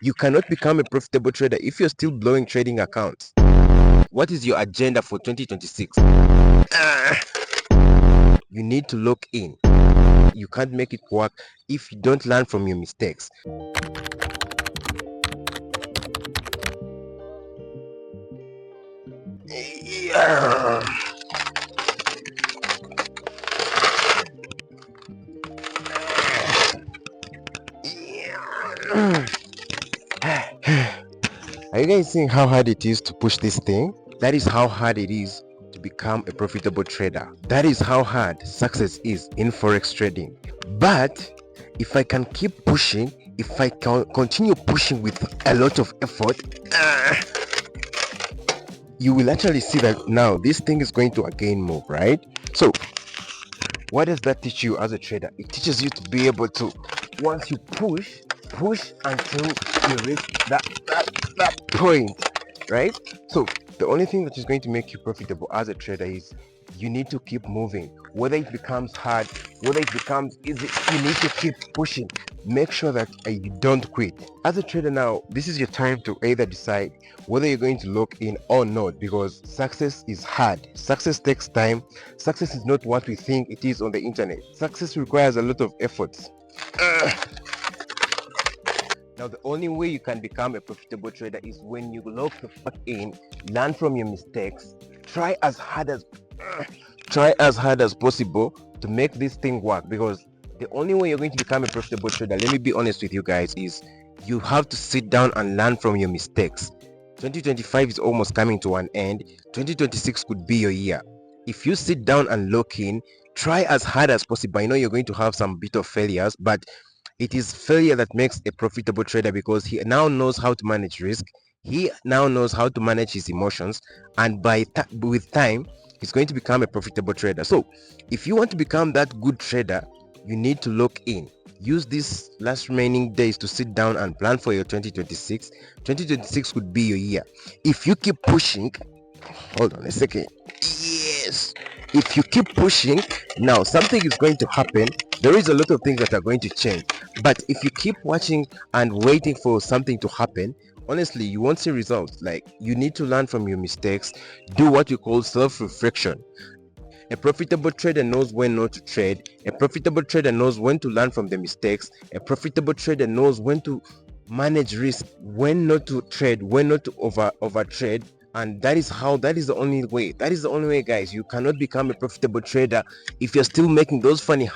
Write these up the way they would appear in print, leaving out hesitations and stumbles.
You cannot become a profitable trader if you're still blowing trading accounts. What is your agenda for 2026? You need to lock in. You can't make it work if you don't learn from your mistakes. Yeah. Are you guys seeing how hard it is to push this thing? That is how hard it is to become a profitable trader. That is how hard success is in forex trading. But if I can keep pushing, if I can continue pushing with a lot of effort, you will actually see that now this thing is going to again move, right? So what does that teach you as a trader? It teaches you to be able to, once you push until you reach that point, right? So the only thing that is going to make you profitable as a trader is you need to keep moving. Whether it becomes hard, whether it becomes easy, you need to keep pushing. Make sure that you don't quit. As a trader now, this is your time to either decide whether you're going to lock in or not, because success is hard. Success takes time. Success is not what we think it is on the internet. Success requires a lot of efforts. Now, the only way you can become a profitable trader is when you lock the fuck in, learn from your mistakes, try as hard as possible to make this thing work. Because the only way you're going to become a profitable trader, let me be honest with you guys, is you have to sit down and learn from your mistakes. 2025 is almost coming to an end. 2026 could be your year. If you sit down and lock in, try as hard as possible. I know you're going to have some bit of failures, but it is failure that makes a profitable trader, because he now knows how to manage risk. He now knows how to manage his emotions, and with time, he's going to become a profitable trader. So if you want to become that good trader, you need to lock in. Use these last remaining days to sit down and plan for your 2026. 2026 could be your year. If you keep pushing, hold on a second. Yes. If you keep pushing, now something is going to happen. There is a lot of things that are going to change. But if you keep watching and waiting for something to happen, honestly, you won't see results. Like, you need to learn from your mistakes, do what you call self-reflection. A profitable trader knows when not to trade. A profitable trader knows when to learn from the mistakes. A profitable trader knows when to manage risk, when not to trade, when not to over trade. And that is the only way. That is the only way, guys. You cannot become a profitable trader if you're still making those funny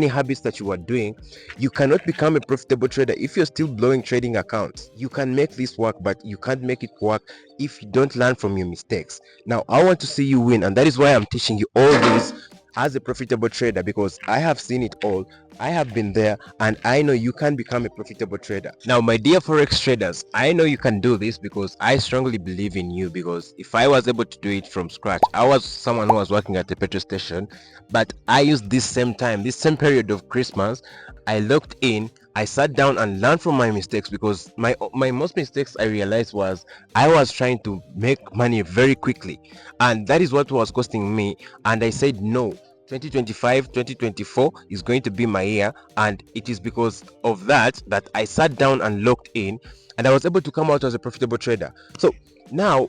habits that you are doing. You cannot become a profitable trader if you're still blowing trading accounts. You can make this work, but you can't make it work if you don't learn from your mistakes. Now, I want to see you win, and that is why I'm teaching you all this as a profitable trader, because I have seen it all. I have been there, and I know you can become a profitable trader. Now, my dear forex traders, I know you can do this because I strongly believe in you. Because if I was able to do it from scratch, I was someone who was working at the petrol station, but I used this same period of Christmas, I looked in, I sat down and learned from my mistakes. Because my most mistakes, I realized, was I was trying to make money very quickly, and that is what was costing me. And I said no. 2025 2024 is going to be my year, and it is because of that I sat down and locked in, and I was able to come out as a profitable trader. So now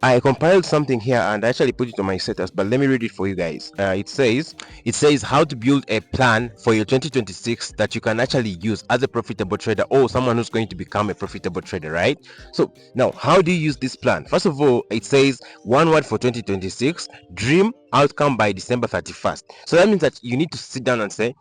I compiled something here and I actually put it on my status, but let me read it for you guys. It says how to build a plan for your 2026 that you can actually use as a profitable trader, or someone who's going to become a profitable trader, right? So now, how do you use this plan? First of all, it says one word for 2026: dream outcome by December 31st. So that means that you need to sit down and say,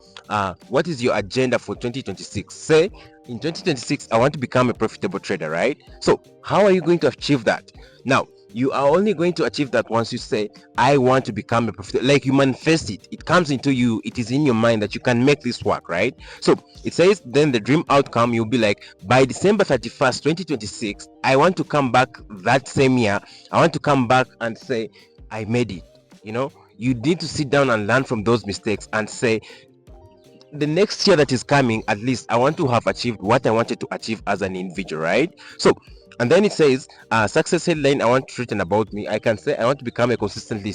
what is your agenda for 2026? Say, in 2026, I want to become a profitable trader, right? So how are you going to achieve that? Now, you are only going to achieve that once you say, I want to become a profitable, like you manifest it. It comes into you. It is in your mind that you can make this work, right? So it says, then the dream outcome, you'll be like, by December 31st, 2026, I want to come back that same year. I want to come back and say, I made it. You need to sit down and learn from those mistakes and say, the next year that is coming, at least I want to have achieved what I wanted to achieve as an individual, right? So, and then it says success headline I want written about me. I can say I want to become a consistently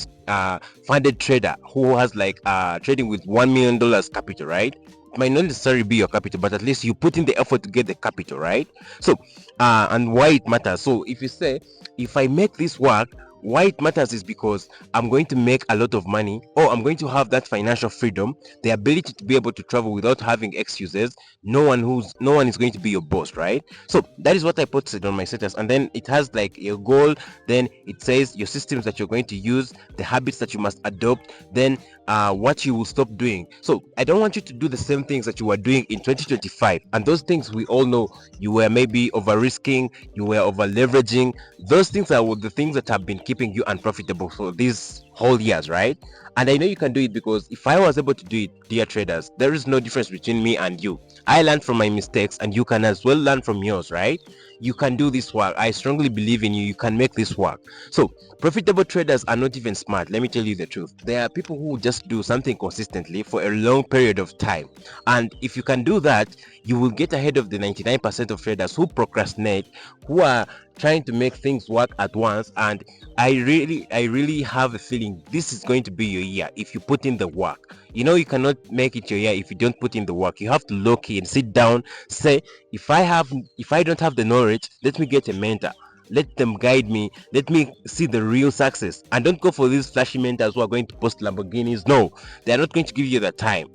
funded trader who has like trading with $1 million capital, right? might not necessarily be your capital, but at least you put in the effort to get the capital, right? So and why it matters. So if you say, if I make this work, why it matters is because I'm going to make a lot of money, or I'm going to have that financial freedom, the ability to be able to travel without having excuses. No one is going to be your boss, right? So that is what I posted on my status, and then it has like your goal. Then it says your systems that you're going to use, the habits that you must adopt, then what you will stop doing. So I don't want you to do the same things that you were doing in 2025, and those things we all know. You were maybe over risking, you were over leveraging. Those things are the things that have been keeping you unprofitable for these whole years, right? And I know you can do it, because if I was able to do it, dear traders, there is no difference between me and you. I learned from my mistakes, and you can as well learn from yours, right? You can do this work. I strongly believe in you. You can make this work. So profitable traders are not even smart. Let me tell you the truth. There are people who just do something consistently for a long period of time, and if you can do that, you will get ahead of the 99% of traders who procrastinate, who are trying to make things work at once. And I really have a feeling this is going to be your year if you put in the work. You know, you cannot make it your year if you don't put in the work. You have to look in, sit down, say, if I don't have the knowledge, let me get a mentor. Let them guide me. Let me see the real success. And don't go for these flashy mentors who are going to post Lamborghinis. No, they are not going to give you the time.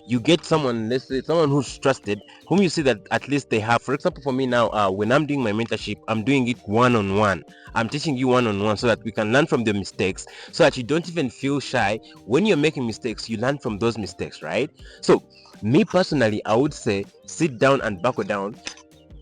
You get someone, let's say someone who's trusted, whom you see that at least they have. For example, for me now, when I'm doing my mentorship, I'm doing it one-on-one. I'm teaching you one-on-one so that we can learn from the mistakes, so that you don't even feel shy when you're making mistakes. You learn from those mistakes, right? So me personally, I would say sit down and buckle down.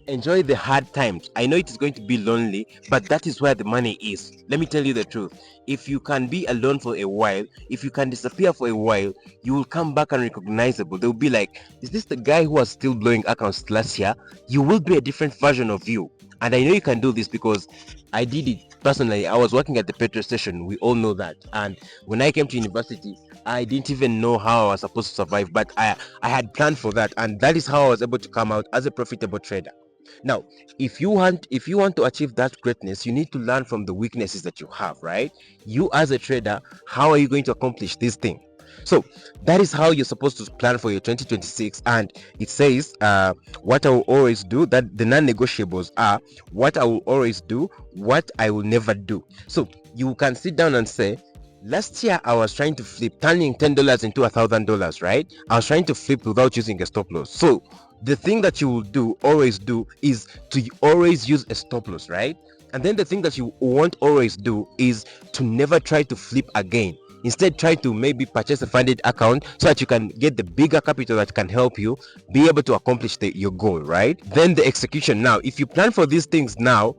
Enjoy the hard times. I know it is going to be lonely, but that is where the money is. Let me tell you the truth. If you can be alone for a while, if you can disappear for a while, you will come back unrecognizable. They'll be like, is this the guy who was still blowing accounts last year? You will be a different version of you. And I know you can do this, because I did it personally. I was working at the petrol station. We all know that. And when I came to university, I didn't even know how I was supposed to survive, but I had planned for that, and that is how I was able to come out as a profitable trader. Now, if you want to achieve that greatness, you need to learn from the weaknesses that you have, right? You as a trader, how are you going to accomplish this thing? So that is how you're supposed to plan for your 2026. And it says, what I will always do, that the non-negotiables are what I will always do, what I will never do. So you can sit down and say, last year I was trying to flip, turning $10 into $1,000, right? I was trying to flip without using a stop loss. So the thing that you will always do, is to always use a stop loss, right? And then the thing that you won't always do is to never try to flip again. Instead, try to maybe purchase a funded account so that you can get the bigger capital that can help you be able to accomplish your goal, right? Then the execution. Now, if you plan for these things now,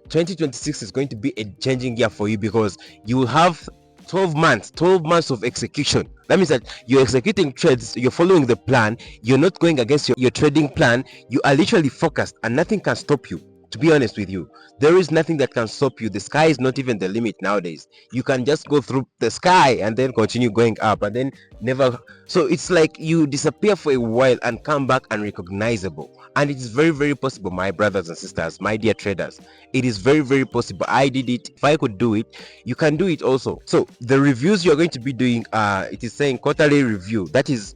2026 is going to be a changing year for you, because you will have 12 months of execution. That means that you're executing trades, you're following the plan, you're not going against your trading plan. You are literally focused, and nothing can stop you. To be honest with you, there is nothing that can stop you. The sky is not even the limit nowadays. You can just go through the sky and then continue going up, and then never. So it's like you disappear for a while and come back unrecognizable. And it is very, very possible, my brothers and sisters, my dear traders. It is very, very possible. I did it. If I could do it, you can do it also. So the reviews you're going to be doing, it is saying quarterly review. That is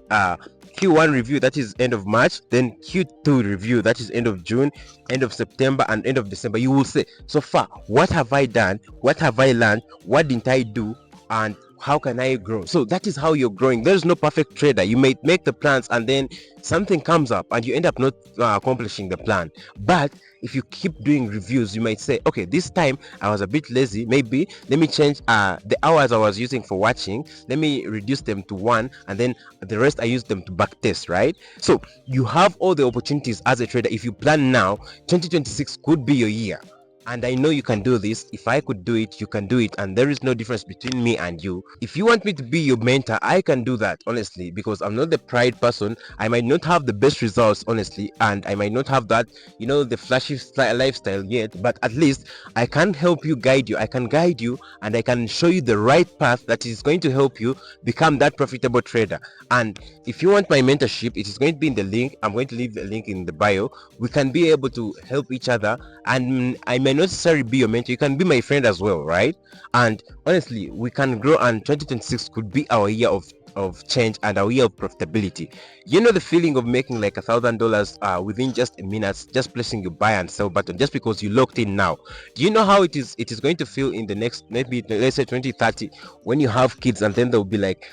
Q1 review, that is end of March, then Q2 review, that is end of June, end of September, and end of December. You will say, so far, what have I done? What have I learned? What didn't I do? And how can I grow? So that is how you're growing. There's no perfect trader. You may make the plans, and then something comes up and you end up not accomplishing the plan. But if you keep doing reviews, you might say, okay, this time I was a bit lazy, maybe let me change the hours I was using for watching, let me reduce them to 1, and then the rest I use them to backtest, right? So you have all the opportunities as a trader. If you plan now, 2026 could be your year. And I know you can do this. If I could do it, you can do it. And there is no difference between me and you. If you want me to be your mentor, I can do that, honestly, because I'm not the pride person. I might not have the best results, honestly, and I might not have that, the flashy lifestyle yet, but at least I can help you, guide you. I can guide you, and I can show you the right path that is going to help you become that profitable trader. And if you want my mentorship, it is going to be in the link. I'm going to leave the link in the bio. We can be able to help each other, and I may not necessarily be your mentor. You can be my friend as well, right? And honestly, we can grow, and 2026 could be our year of of change and a way of profitability. You know the feeling of making like $1,000 within just a minute, just pressing your buy and sell button, just because you locked in now. Do you know how it is going to feel in the next, maybe let's say 2030, when you have kids and then they'll be like,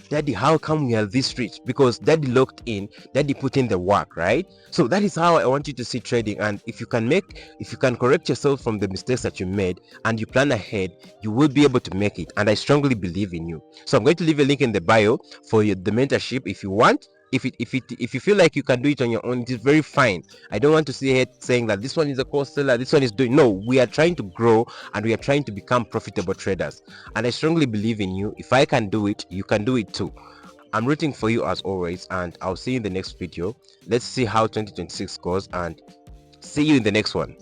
Daddy, how come we are this rich? Because Daddy locked in, Daddy put in the work, right? So that is how I want you to see trading. And if you can correct yourself from the mistakes that you made and you plan ahead, you will be able to make it. And I strongly believe in you. So I'm going to leave a link in the bio for the mentorship if you want. If you feel like you can do it on your own, it is very fine. I don't want to see it saying that this one is a course seller, this one is doing. No, we are trying to grow and we are trying to become profitable traders. And I strongly believe in you. If I can do it, you can do it too. I'm rooting for you as always, and I'll see you in the next video. Let's see how 2026 goes, and see you in the next one.